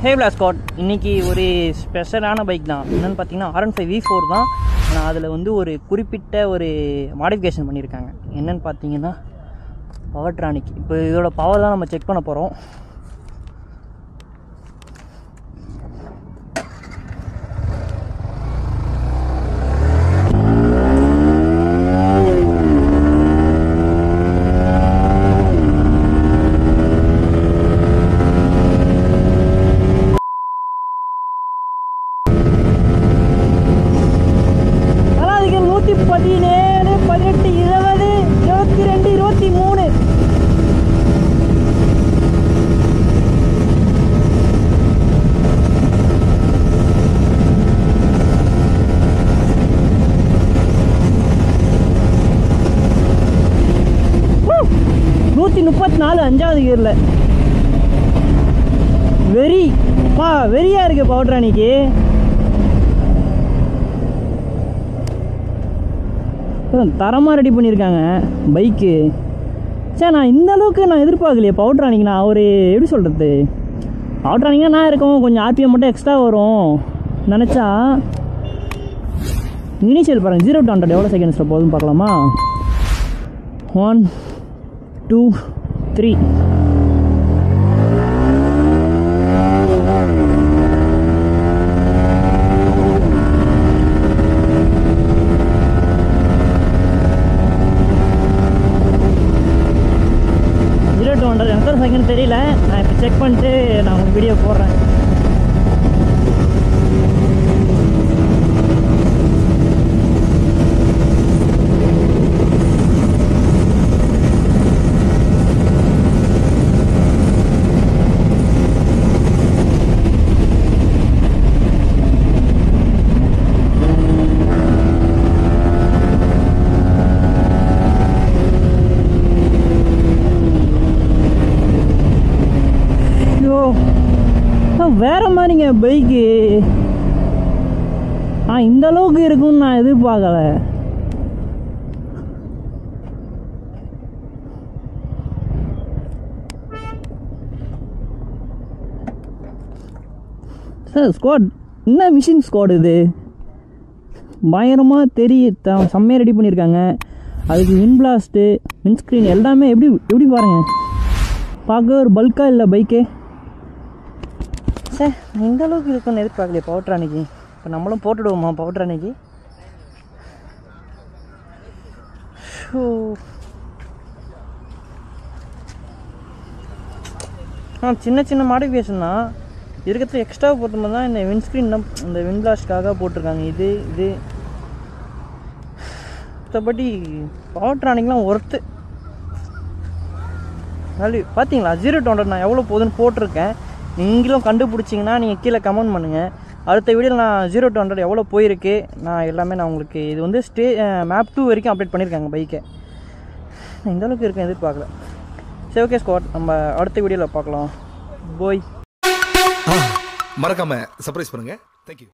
ஹே Scott, இன்றைக்கி ஒரு ஸ்பெஷலான பைக் தான். என்னென்னு பார்த்தீங்கன்னா R15 V4 தான். ஆனால் அதில் வந்து ஒரு குறிப்பிட்ட ஒரு மாடிஃபிகேஷன் பண்ணியிருக்காங்க. என்னென்னு பார்த்தீங்கன்னா பவர்ட்ரானிக். இப்போ இதோட பவர் தான் நம்ம செக் பண்ண போகிறோம். அஞ்சாவது கியரில் வெறியா இருக்கு பவர்ட்ரானிக்கு. தரமாக ரெடி பண்ணியிருக்காங்க பைக்கு. சரி, நான் இந்த அளவுக்கு நான் எதிர்பார்க்கலையே பவர்ட்ரானிக். நான் ஒரு எப்படி சொல்கிறது, பவர்ட்ரானிக்காக நான் இருக்கும் கொஞ்சம் RPM மட்டும் எக்ஸ்ட்ரா வரும் நினச்சா. இனிஷியல் பாருங்கள் 0 to 100 எவ்வளோ செகண்ட்ஸில் போதும் பார்க்கலாமா. 1 2 3. எத்தனை செகண்ட் தெரியல. நான் இப்போ செக் பண்ணிட்டு நான் உங்களுக்கு வீடியோ போடுறேன். வேற மாதிரிங்க பைக்கு. இந்த அளவுக்கு இருக்கும்னு நான் எதிர்பார்க்கல. சார் ஸ்குவாட், என்ன மிஷின் ஸ்குவாட் இது? பயங்கரமாக செம்மையாக ரெடி பண்ணியிருக்காங்க. அதுக்கு விண்ட் பிளாஸ்ட்டு, விண்ட்ஸ்க்ரீன் எல்லாமே எப்படி பாருங்கள். பார்க்க ஒரு பல்காக இல்லை பைக்கே. சார் இந்த அளவுக்கு இருக்குன்னு எதிர்பார்க்கலையே பவர்ட்ரானிக்கு. இப்போ நம்மளும் போட்டுடுவோமா பவர்ட்ரானிக்கு? சின்ன சின்ன மாடிஃபிகேஷன் தான் இருக்கிறது. எக்ஸ்ட்ரா போட்டும்போது தான் இந்த விண்ட்ஸ்க்ரீன் தான் இந்த விண்ட் பிளாஸ்ட்காக போட்டிருக்காங்க. இது மற்றபடி பவர்ட்ரானிக்லாம் ஒர்த்து வேல்யூ. பார்த்தீங்களா 0 to 100 நான் எவ்வளோ போகுதுன்னு போட்டிருக்கேன். நீங்களும் கண்டுபிடிச்சிங்கன்னா நீங்கள் கீழே கமெண்ட் பண்ணுங்கள். அடுத்த வீடியோவில் நான் 0 to 100 எவ்வளோ போயிருக்கு நான் எல்லாமே நான் உங்களுக்கு இது வந்து மேப் 2 வரைக்கும் அப்டேட் பண்ணியிருக்காங்க பைக்கை. நான் இந்த அளவுக்கு இருக்கேன் எதிர்பார்க்கல. சரி, ஓகே ஸ்குவாட், நம்ம அடுத்த வீடியோவில் பார்க்கலாம். போய் மறக்காமல் சர்ப்ரைஸ் பண்ணுங்கள். தேங்க்யூ.